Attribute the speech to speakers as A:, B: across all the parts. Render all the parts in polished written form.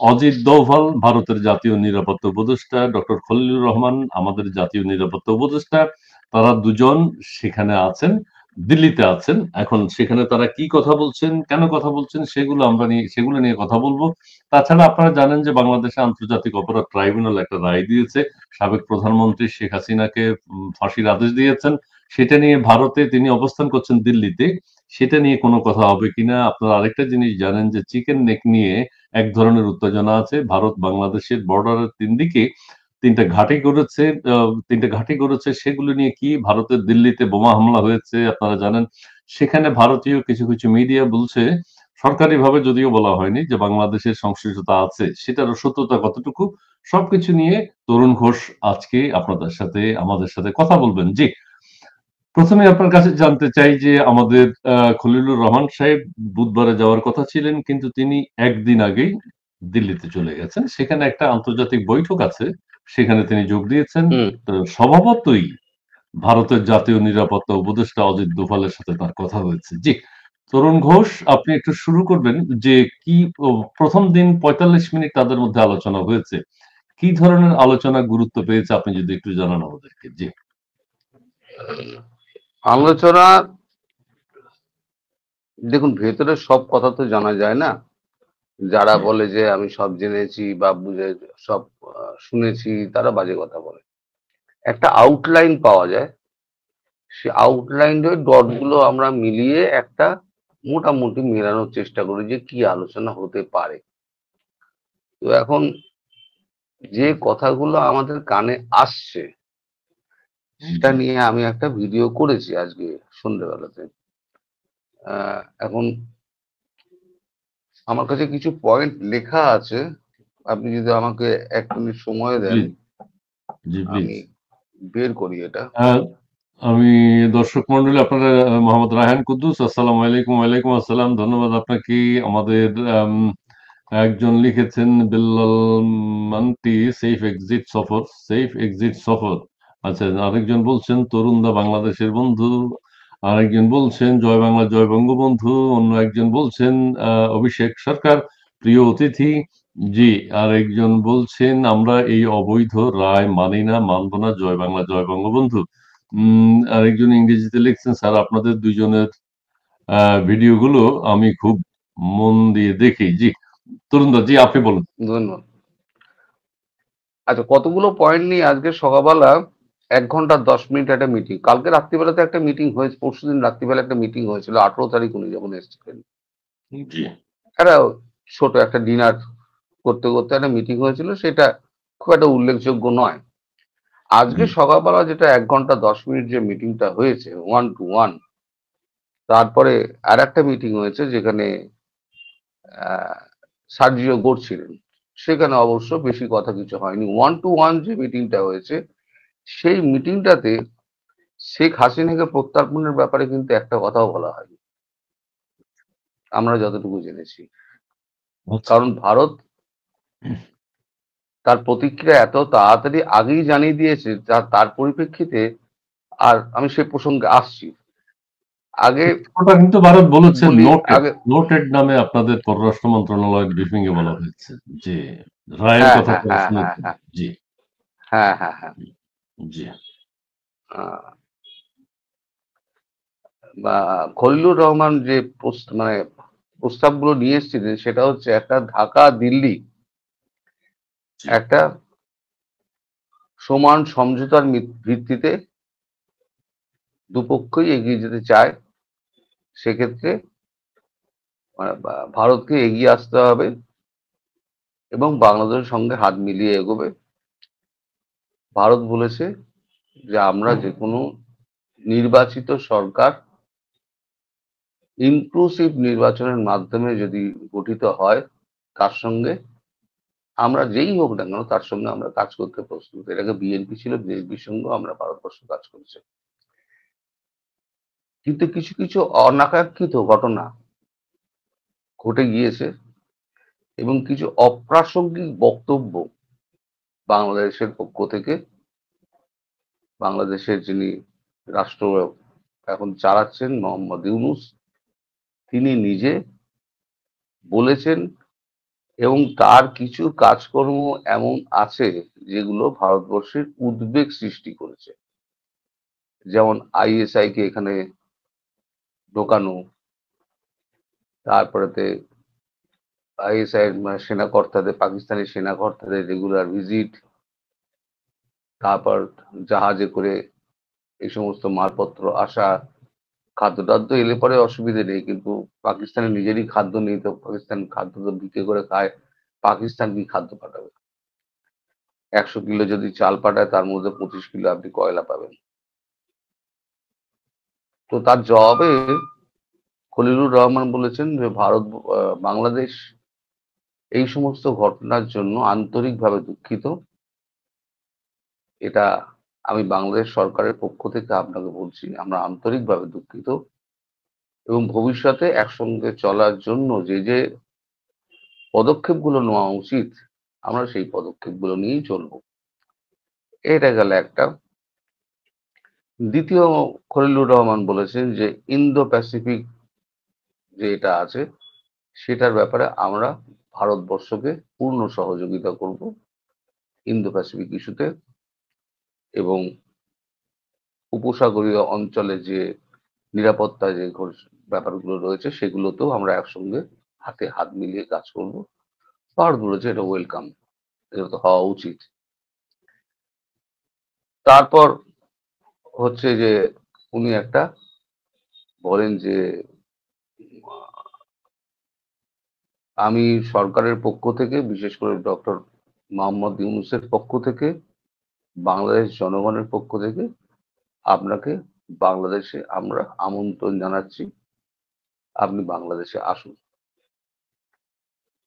A: অজিত দোভাল ভারতের জাতীয় নিরাপত্তা উপদেষ্টা, ডক্টর খলিলুর রহমান আমাদের জাতীয় নিরাপত্তা উপদেষ্টা, তারা দুজন সেখানে আছেন, দিল্লিতে আছেন। এখন সেখানে তারা কি কথা বলছেন, কেন কথা বলছেন, সেগুলো নিয়ে কথা বলবো। তাছাড়া আপনারা জানেন যে বাংলাদেশে আন্তর্জাতিক অপরাধ ট্রাইব্যুনাল একটা রায় দিয়েছে, সাবেক প্রধানমন্ত্রী শেখ হাসিনাকে ফাঁসির আদেশ দিয়েছেন। সেটা নিয়ে ভারতে তিনি অবস্থান করছেন দিল্লিতে, সেটা নিয়ে কোনো কথা হবে কিনা। আপনারা আরেকটা জিনিস জানেন যে চিকেন নেক নিয়ে এক ধরনের উত্তেজনা আছে। ভারত বাংলাদেশের বর্ডারের দিকে তিনটা ঘাঁটি করেছে, সেগুলো নিয়ে কি ভারতের দিল্লিতে বোমা হামলা হয়েছে আপনারা জানেন। সেখানে ভারতীয় কিছু কিছু মিডিয়া বলছে, সরকারিভাবে যদিও বলা হয়নি, যে বাংলাদেশের সংশ্লিষ্টতা আছে, সেটার সত্যতা কতটুকু, সবকিছু নিয়ে তরুণ ঘোষ আজকে আমাদের সাথে কথা বলবেন। জি, প্রথমে আপনার কাছে জানতে চাই যে আমাদের খলিলুর রহমান সাহেব বুধবারে যাওয়ার কথা ছিলেন, কিন্তু তিনি একদিন আগেই দিল্লিতে চলে গেছেন। সেখানে একটা আন্তর্জাতিক বৈঠক আছে, সেখানে তিনি যোগ দিয়েছেন। তো স্বভাবতই ভারতের জাতীয় নিরাপত্তা উপদেষ্টা অজিত দোভালের সাথে তার কথা হয়েছে। জি, তরুণ ঘোষ, আপনি একটু শুরু করবেন যে কি প্রথম দিন ৪৫ মিনিট তাদের মধ্যে আলোচনা হয়েছে, কি ধরনের আলোচনা গুরুত্ব পেয়েছে আপনি যদি একটু জানান আমাদেরকে। জি।
B: আলোচনা, দেখুন, ভেতরে সব কথা তো জানা যায় না। যারা বলে যে আমি সব জেনেছি বা বুঝে সব শুনেছি, তারা বাজে কথা বলে। একটা আউটলাইন পাওয়া যায়, সে আউটলাইনের ডট গুলো আমরা মিলিয়ে একটা মোটামুটি মেলানোর চেষ্টা করি যে কি আলোচনা হতে পারে। তো এখন যে কথাগুলো আমাদের কানে আসছে, সেটা
A: জি।
B: নিয়ে আমি একটা ভিডিও করেছি আজকে সন্ধ্যেবেলাতে। এখন আমার কাছে কিছু পয়েন্ট লেখা আছে, আপনি যদি আমাকে 1 মিনিট সময় দেন,
A: প্লিজ। G, please.
B: আমি বের করি এটা।
A: আমি দর্শক মন্ডলী, আপনারা মোহাম্মদ রায়হান কুদ্দুস, আসসালামু আলাইকুম। ওয়ালাইকুম আসসালাম, ধন্যবাদ আপনাকে। আমাদের একজন লিখেছেন বিল্লাল মান্তি, সেফ এক্সিট সফর। আচ্ছা, আরেকজন বলছেন তরুণদা বাংলাদেশের বন্ধু, আরেকজন বলছেন জয় বাংলা জয় বঙ্গবন্ধু, অন্য একজন বলছেন অভিষেক সরকার প্রিয় অতিথি। জি, আরেকজন বলছেন আমরা এই অবৈধ রায় মানি না, মানব না, জয় বাংলা জয় বঙ্গবন্ধু। আরেকজন ইংরেজিতে লিখছেন, স্যার আপনাদের দুইজনের ভিডিওগুলো আমি খুব মন দিয়ে দেখি। জি, তরুণদা, জি আপনি বলুন।
B: ধন্যবাদ। আচ্ছা, কতগুলো পয়েন্ট নিয়ে আজকে সকালবেলা 1 ঘন্টা 10 মিনিট একটা মিটিং, কালকে রাত্রিবেলাতে একটা মিটিং হয়েছে, পরশুদিন রাত্রিবেলা একটা মিটিং হয়েছিল, 18 তারিখ উনি যখন এসেছিলেন।
A: জি।
B: একটা ছোট একটা ডিনার করতে করতে একটা মিটিং হয়েছিল, সেটা খুব একটা উল্লেখযোগ্য নয়। আজকে সকালবেলা যেটা 1 ঘন্টা 10 মিনিট যে মিটিংটা হয়েছে 1 to 1, তারপরে আর একটা মিটিং হয়েছে যেখানে সার্জিও ছিলেন। সেখানে অবশ্য বেশি কথা কিছু হয়নি। 1 to 1 যে মিটিংটা হয়েছে, সেই মিটিংটাতে শেখ হাসিনাকে প্রত্যার্পণের ব্যাপারে কিন্তু একটা কথাও বলা হয়নি, আমরা যতটুকু জেনেছি।
A: আচ্ছা।
B: কারণ ভারত তার প্রতিক্রিয়া এত তাড়াতাড়ি আগেই জানিয়ে দিয়েছে, তার পরিপ্রেক্ষিতে আর আমি সে প্রসঙ্গে আসছি। আগে
A: ওটা কিন্তু ভারত বলেছে
B: বলি,
A: নোটেড,
B: আগে
A: নোটেড নামে আপনাদের পররাষ্ট্র মন্ত্রণালয়ের ব্রিফিং এ বলা হয়েছে যে রায়ের
B: হ্যাঁ,
A: কথা
B: হ্যাঁ,
A: তারা
B: হ্যাঁ, হ্যাঁ,
A: শুনেছেন।
B: হ্যাঁ,
A: জি।
B: হ্যাঁ, হ্যাঁ, হ্যাঁ।
A: জি।
B: আহ, বা খলিলুর রহমান যে মানে প্রস্তাবগুলো নিয়ে এসেছিলেন, সেটা হচ্ছে একটা ঢাকা দিল্লি
A: জি।
B: একটা সমান সমঝোতার ভিত্তিতে দুপক্ষই এগিয়ে যেতে চায়। সেক্ষেত্রে ভারতকে এগিয়ে আসতে হবে এবং বাংলাদেশের সঙ্গে হাত মিলিয়ে এগোবে। ভারত বলেছে যে আমরা যে কোনো নির্বাচিত সরকার ইনক্লুসিভ নির্বাচনের মাধ্যমে যদি গঠিত হয়, তার সঙ্গে আমরা যেই হোক না কেন তার সঙ্গে আমরা কাজ করতে প্রস্তুত। এর আগে বিএনপি ছিল, বিএনপির সঙ্গেও আমরা ভারতবর্ষ কাজ করেছে। কিন্তু কিছু কিছু অনাকাঙ্ক্ষিত ঘটনা ঘটে গিয়েছে এবং কিছু অপ্রাসঙ্গিক বক্তব্য বাংলাদেশের পক্ষ থেকে, বাংলাদেশের যিনি রাষ্ট্র এখন চালাচ্ছেন মোহাম্মদ ইউনূস, তিনি নিজে বলেছেন এবং তার কিছু কাজকর্ম এমন আছে যেগুলো ভারতবর্ষের উদ্বেগ সৃষ্টি করেছে, যেমন আইএসআই কে এখানে ঢোকানো, তারপরেতে আইএসআই এর সেনা কর্তাদের, পাকিস্তানি সেনা কর্তাদের রেগুলার ভিজিট, তারপর জাহাজে করে এই সমস্ত মালপত্র আসা। খাদ্য-টাদ্য এলে পরে অসুবিধে নেই, কিন্তু পাকিস্তানের নিজেরই খাদ্য নেই, তো পাকিস্তান খাদ্য তো বিক্রি করে খায়, পাকিস্তান কি খাদ্য পাঠাবে? 100 কিলো যদি চাল পাঠায়, তার মধ্যে 25 কিলো আপনি কয়লা পাবেন। তো তার জবাবে খলিলুর রহমান বলেছেন যে বাংলাদেশ এই সমস্ত ঘটনার জন্য আন্তরিকভাবে দুঃখিত। এটা আমি বাংলাদেশ সরকারের পক্ষ থেকে আপনাকে বলছি, আমরা আন্তরিকভাবে দুঃখিত এবং ভবিষ্যতে একসঙ্গে চলার জন্য যে যে পদক্ষেপগুলো নেওয়া উচিত, আমরা সেই পদক্ষেপগুলো নিয়েই চলবো। এটা গেল একটা। দ্বিতীয়, খলিলুর রহমান বলেছেন যে ইন্দো প্যাসিফিক যে এটা আছে সেটার ব্যাপারে আমরা ভারতবর্ষকে পূর্ণ সহযোগিতা করব ইন্দো প্যাসিফিক ইস্যুতে, এবং উপসাগরীয় অঞ্চলে যে নিরাপত্তা যে ব্যাপারগুলো রয়েছে সেগুলোতেও আমরা একসঙ্গে হাতে হাত মিলিয়ে কাজ করব। ভারত বলেছে এটা ওয়েলকাম, এটা তো হওয়া উচিত। তারপর হচ্ছে যে উনি একটা বলেন যে আমি সরকারের পক্ষ থেকে, বিশেষ করে ডক্টর মোহাম্মদ ইউনূসের পক্ষ থেকে, বাংলাদেশ জনগণের পক্ষ থেকে আপনাকে বাংলাদেশে আমরা আমন্ত্রণ জানাচ্ছি, আপনি বাংলাদেশে আসুন।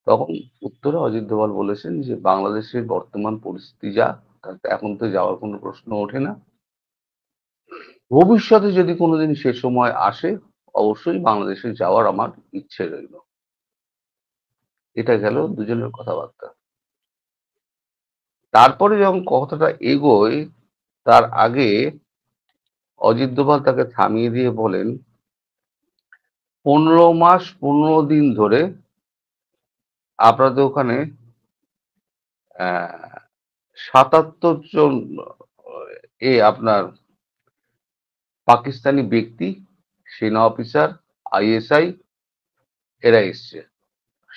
B: তখন উত্তরে অজিত দোভাল বলেছেন যে বাংলাদেশের বর্তমান পরিস্থিতি যা, তাতে এখন তো যাওয়ার কোনো প্রশ্ন ওঠে না। ভবিষ্যতে যদি কোনোদিন সে সময় আসে, অবশ্যই বাংলাদেশে যাওয়ার আমার ইচ্ছে রইল। এটা গেল দুজনের কথাবার্তা। তারপরে যখন কথাটা এগোয়, তার আগে অজিত দোভাল তাকে থামিয়ে দিয়ে বলেন, 15 মাস 15 দিন ধরে আপনাদের ওখানে 77 জন আপনার পাকিস্তানি ব্যক্তি, সেনা অফিসার, আইএসআই এরা এসছে।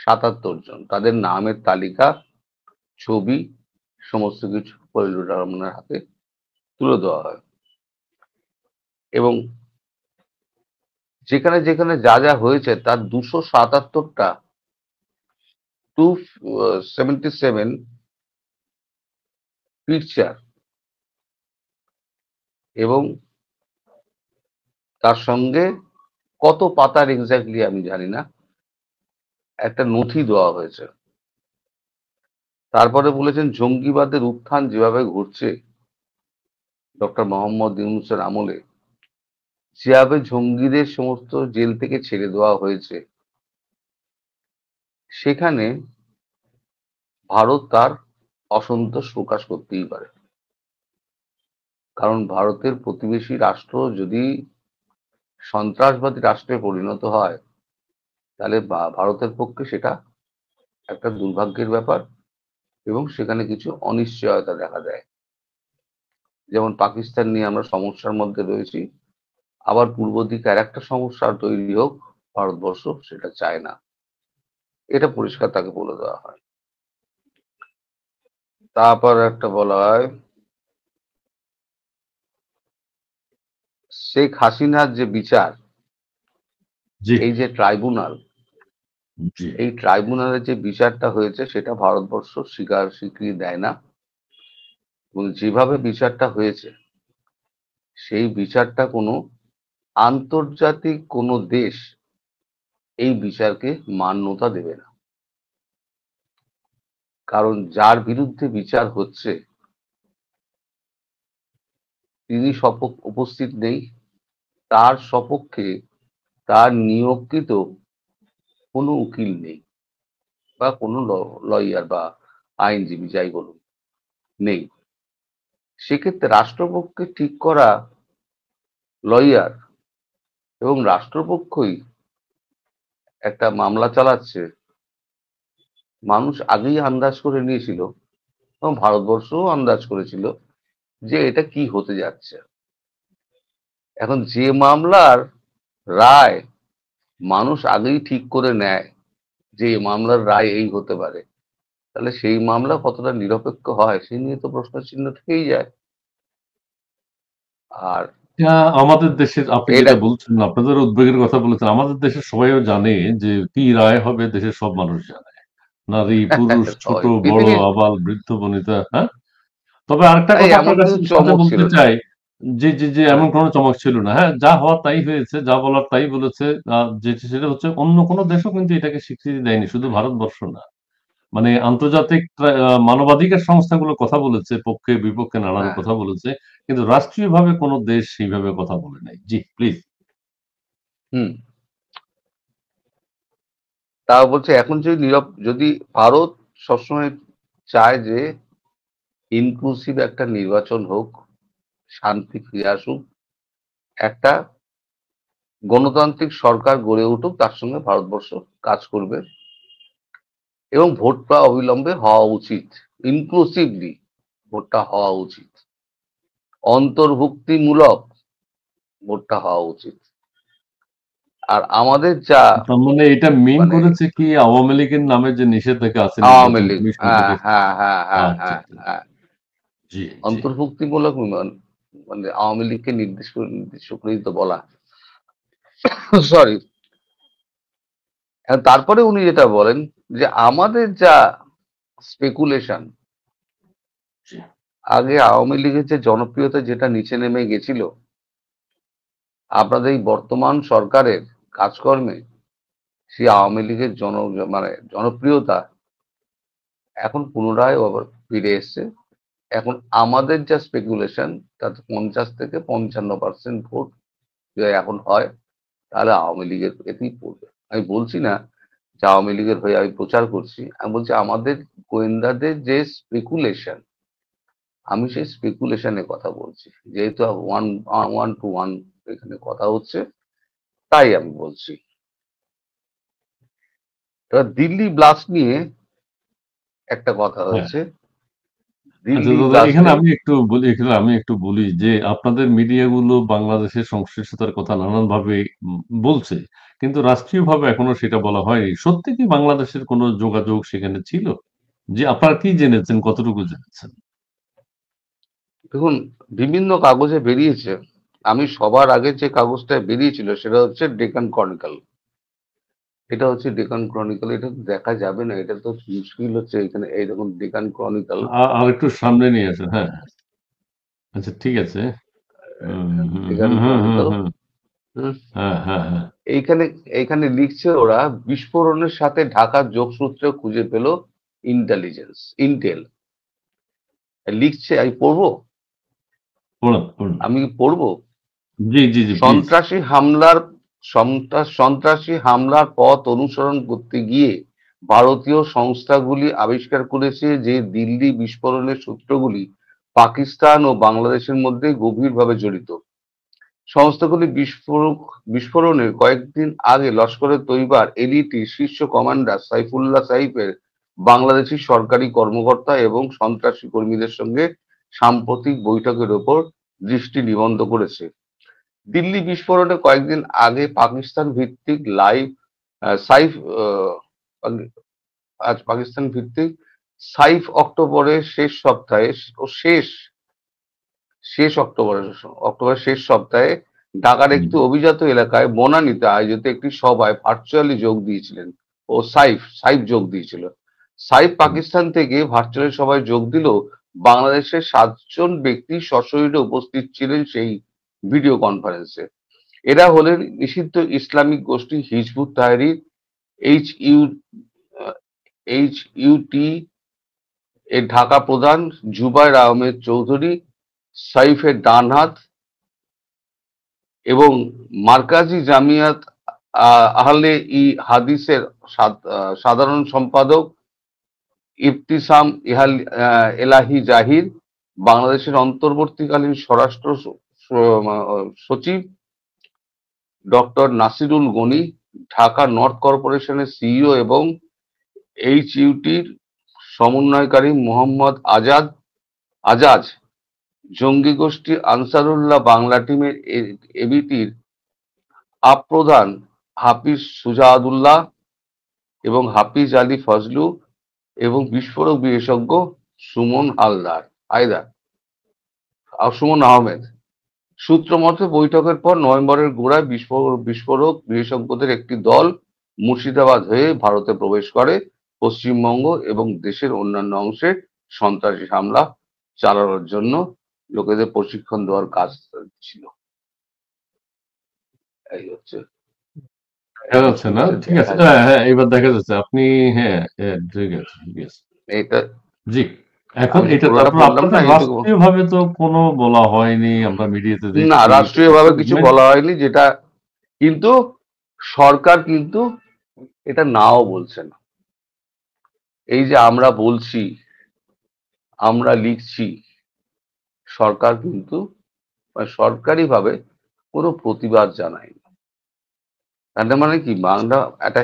B: 77 জন, তাদের নামের তালিকা, ছবি, সমস্ত কিছু খলিলুর রহমানের হাতে তুলে দেওয়া হয়, এবং যেখানে যেখানে যা যা হয়েছে তার 277টা 277 পিকচার, এবং তার সঙ্গে কত পাতার এক্স্যাক্টলি আমি জানি না, একটা নথি দেওয়া হয়েছে। তারপরে বলেছেন জঙ্গিবাদের উত্থান যেভাবে ঘটছে ডক্টর মোহাম্মদ ইউনূসের আমলে, যেভাবে জঙ্গিদের সমস্ত জেল থেকে ছেড়ে দেওয়া হয়েছে, সেখানে ভারত তার অসন্তোষ প্রকাশ করতেই পারে। কারণ ভারতের প্রতিবেশী রাষ্ট্র যদি সন্ত্রাসবাদী রাষ্ট্রে পরিণত হয়, তাহলে ভারতের পক্ষে সেটা একটা দুর্ভাগ্যের ব্যাপার, এবং সেখানে কিছু অনিশ্চয়তা দেখা দেয়। যেমন পাকিস্তান নিয়ে আমরা সমস্যার মধ্যে রয়েছি, আবার পূর্ব দিকে আর একটা সমস্যা তৈরি হোক, ভারতবর্ষ সেটা চায় না। এটা পরিষ্কার তাকে বলে দেওয়া হয়। তারপর একটা বলা হয় শেখ হাসিনার যে বিচার,
A: জি,
B: এই যে ট্রাইব্যুনাল,
A: জি।
B: এই ট্রাইব্যুনালের যে বিচারটা হয়েছে সেটা ভারতবর্ষ স্বীকৃতি দেয় না, এবং যেভাবে বিচারটা হয়েছে সেই বিচারটা কোনো আন্তর্জাতিক কোনো দেশ এই বিচারকে মান্যতা দেবে না। কারণ যার বিরুদ্ধে বিচার হচ্ছে তিনি উপস্থিত নেই, তার সপক্ষে তার নিয়োগকৃত কোনো উকিল নেই, বা কোনো লয়ার বা আইনজীবী যাই বলুন নেই। সেক্ষেত্রে রাষ্ট্রপক্ষে ঠিক করা লয়ার এবং রাষ্ট্রপক্ষই একটা মামলা চালাচ্ছে, মানুষ আগেই আন্দাজ করে নিয়েছিল এবং ভারতবর্ষও আন্দাজ করেছিল যে এটা কি হতে যাচ্ছে। এখন যে মামলার রায় মানুষ আগেই ঠিক করে নেয় যে এই মামলার রায় এই হতে পারে, তাহলে সেই মামলা কতটা নিরপেক্ষ হয় সেই নিয়ে তো প্রশ্ন চিহ্ন থেকেই যায়। আর
A: এটা আমাদের দেশের, আপনি
B: এটা
A: যেটা বলছেন, আপনাদের উদ্বেগের কথা বলেছেন, আমাদের দেশের সবাইও জানে যে কি রায় হবে, দেশের সব মানুষ জানে। নারী, পুরুষ, ছোট,
B: সবাই
A: বড়,
B: পৃথিবীর
A: আবাল, বৃদ্ধ, বনিতা, হ্যাঁ? তবে আরেকটা
B: এই
A: কথা
B: এমন
A: আপনার কাছে
B: কিছু
A: সাথে
B: চমক ছিল
A: বলতে
B: না।
A: চাই, যে
B: হ্যাঁ,
A: এমন কোনো চমক ছিল না। হ্যাঁ, যা হওয়ার তাই হয়েছে, যা বলার তাই বলেছে। সেটা হচ্ছে অন্য কোনো দেশও কিন্তু এটাকে স্বীকৃতি দেয়নি, শুধু ভারতবর্ষ না। মানে আন্তর্জাতিক মানবাধিকার সংস্থাগুলো কথা বলেছে, পক্ষে বিপক্ষে নানান
B: হ্যাঁ।
A: কথা বলেছে, কিন্তু রাষ্ট্রীয়ভাবে কোনো দেশ সেইভাবে কথা বলে নাই। জি, প্লিজ।
B: হুম। তা বলছে এখন যদি যদি ভারত সবসময় চায় যে ইনক্লুসিভ একটা নির্বাচন হোক, শান্তি ফিরে আসুক, একটা গণতান্ত্রিক সরকার গড়ে উঠুক, তার সঙ্গে ভারতবর্ষ কাজ করবে এবং ভোটটা অবিলম্বে হওয়া উচিত। ইনক্লুসিভলি ভোটটা হওয়া উচিত, অন্তর্ভুক্তিমূলক ভোটটা হওয়া উচিত। আর আমাদের যা
A: তার মানে এটা মিন
B: মানে
A: করেছে কি আওয়ামী লীগের নামে যে নিষেধাজ্ঞা আছে
B: আওয়ামী
A: নির্বাচন
B: লীগ,
A: কমিশন
B: হ্যাঁ
A: থেকে?
B: হ্যাঁ হ্যাঁ হ্যাঁ
A: আচ্ছা,
B: হ্যাঁ
A: আচ্ছা।
B: হ্যাঁ,
A: জি, জি।
B: অন্তর্ভুক্তিমূলক মানে আওয়ামী লীগকে নির্দিষ্ট করেই তো বলা। সরি। তারপরে উনি যেটা বলেন যে আমাদের যা স্পেকুলেশন,
A: জি।
B: আগে আওয়ামী লীগের যে জনপ্রিয়তা যেটা নিচে নেমে গেছিল, আপনাদের এই বর্তমান সরকারের কাজকর্মে সেই আওয়ামী লীগের মানে জনপ্রিয়তা এখন পুনরায় আবার ফিরে এসছে। এখন আমাদের যা স্পেকুলেশন তাতে 50 থেকে 55% ভোট যদি এখন হয় তাহলে আওয়ামী লীগের এতেই পড়বে। আমি বলছি না যে আওয়ামী লীগের হয়ে আমি প্রচার করছি, আমি বলছি আমাদের গোয়েন্দাদের যে স্পেকুলেশন, আমি সেই স্পেকুলেশনের কথা বলছি, যেহেতু ওয়ান ওয়ান টু ওয়ান এখানে কথা হচ্ছে, তাই আমি বলছি। এবার দিল্লি ব্লাস্ট নিয়ে একটা কথা
A: হ্যাঁ।
B: হচ্ছে।
A: আচ্ছা
B: দিল্লি
A: দাদা,
B: ব্লাস্টে
A: এখানে আমি একটু বলি যে আপনাদের মিডিয়াগুলো বাংলাদেশের সংশ্লিষ্টতার কথা নানানভাবে বলছে, কিন্তু রাষ্ট্রীয়ভাবে এখনো সেটা বলা হয়নি। সত্যি কি বাংলাদেশের কোনো যোগাযোগ সেখানে ছিল? যে আপনারা কি জেনেছেন, কতটুকু জেনেছেন?
B: দেখুন, বিভিন্ন কাগজে বেরিয়েছে। আমি সবার আগে যে কাগজটা বেরিয়েছিল সেটা হচ্ছে ডেকান ক্রনিকল। এটা হচ্ছে ডেকান ক্রনিকল, এটা তো দেখা যাবে না, এটা তো মুশকিল হচ্ছে এখানে। এই দেখুন ডেকান ক্রনিকল।
A: আর একটু সামনে নিয়ে আসেন। হ্যাঁ, আচ্ছা, ঠিক আছে। হুম, হুম,
B: ডেকান
A: হুম, হুম, হুম,
B: ক্রনিকল।
A: হুম। হ্যাঁ, হ্যাঁ, হ্যাঁ।
B: এইখানে এইখানে লিখছে ওরা বিস্ফোরণের সাথে ঢাকার যোগসূত্র খুঁজে পেল ইন্টেলিজেন্স, ইন্টেল। লিখছে, আমি পড়বো,
A: পড়ুন, পড়ুন।
B: আমি কি পড়বো?
A: জি, জি, জি, প্লিজ।
B: সন্ত্রাসী হামলার সন্ত্রাসী হামলার পথ অনুসরণ করতে গিয়ে ভারতীয় সংস্থাগুলি আবিষ্কার করেছে যে দিল্লি বিস্ফোরণের সূত্রগুলি পাকিস্তান ও বাংলাদেশের মধ্যে গভীরভাবে জড়িত। সংস্থাগুলি বিস্ফোরণের কয়েকদিন আগে লস্করে তৈবার এলইটির শীর্ষ কমান্ডার সাইফুল্লাহ সাইফের বাংলাদেশি সরকারি কর্মকর্তা এবং সন্ত্রাসী কর্মীদের সঙ্গে সাম্প্রতিক বৈঠকের ওপর দৃষ্টি নিবদ্ধ করেছে। দিল্লি বিস্ফোরণে কয়েকদিন আগে পাকিস্তান ভিত্তিক লাইভ সাইফ আজ পাকিস্তান ভিত্তিক সাইফ অক্টোবরের শেষ সপ্তাহে ও শেষ শেষ অক্টোবরের শেষ সপ্তাহে ঢাকার
A: হুম,
B: একটি অভিজাত এলাকায় বনানীতে আয়োজিত একটি সভায় ভার্চুয়ালি যোগ দিয়েছিলেন। ও সাইফ সাইফ যোগ দিয়েছিল। সাইফ
A: হুম,
B: পাকিস্তান থেকে ভার্চুয়ালি সভায় যোগ দিলেও বাংলাদেশের 7 জন ব্যক্তি সশরীরে উপস্থিত ছিলেন সেই ভিডিও কনফারেন্সে। এরা হলেন নিষিদ্ধ ইসলামিক গোষ্ঠী Hizb ut Tahrir H U HUT এর ঢাকা প্রধান জুবায়ের আহমেদ চৌধুরী, সাইফের ডান হাত এবং মার্কাজি জামিয়াত আহলে হাদিসের সাধারণ সম্পাদক ইবতিসাম এলাহি জাহির, বাংলাদেশের অন্তর্বর্তীকালীন স্বরাষ্ট্র সচিব ডক্টর নাসিরুল গনি, ঢাকা নর্থ কর্পোরেশনের সিইও এবং এই চিউটির সমন্বয়কারী মোহাম্মদ আজাজ জঙ্গি গোষ্ঠী আনসারুল্লাহ বাংলা টিমের এবিটির আপ প্রধান হাফিজ সুজাউদ্দৌলা এবং হাফিজ আলী ফজলু এবং বিস্ফোরক বিশেষজ্ঞ সুমন সুমন আহমেদ। সূত্র মতে বৈঠকের পর নভেম্বরের গোড়ায় বিস্ফোরক বিশেষজ্ঞদের একটি দল মুর্শিদাবাদ হয়ে ভারতে প্রবেশ করে পশ্চিমবঙ্গ এবং দেশের অন্যান্য অংশে সন্ত্রাসী হামলা চালানোর জন্য লোকেদের প্রশিক্ষণ দেওয়ার কাজ ছিল। এই হচ্ছে
A: দেখা যাচ্ছে না? ঠিক আছে। হ্যাঁ, হ্যাঁ, এবার দেখা যাচ্ছে। আপনি হ্যাঁ, হ্যাঁ, ঠিক আছে, ঠিক আছে।
B: এটা
A: জি। এখন
B: আমি
A: এটা
B: পুরোটা
A: তারপর
B: বললাম না,
A: আপনাদের
B: এইটুকু।
A: রাষ্ট্রীয়ভাবে তো কোনো বলা হয়নি। আমরা মিডিয়াতে
B: না,
A: যেটুকু
B: রাষ্ট্রীয়ভাবে কিছু
A: দেখেছি
B: বলা হয়নি, যেটা কিন্তু সরকার কিন্তু এটা নাও বলছে না। এই যে আমরা বলছি, আমরা লিখছি, সরকার কিন্তু সরকারিভাবে কোনো প্রতিবাদ জানায়নি। তার মানে কি, বাংলা একটা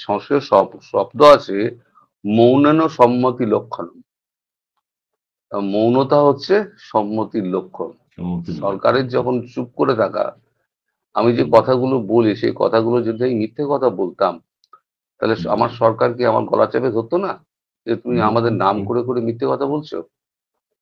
B: সংস্কৃত শব্দ আছে, মৌনানো সম্মতি লক্ষণ। মৌনতা হচ্ছে সম্মতির লক্ষণ। সরকারের যখন চুপ করে থাকা, আমি যে কথাগুলো বলি সেই কথাগুলো যদি আমি মিথ্যে কথা বলতাম, তাহলে আমার সরকার কি আমার গলা চেপে ধরতো না, যে তুমি আমাদের নাম করে করে মিথ্যে কথা বলছো?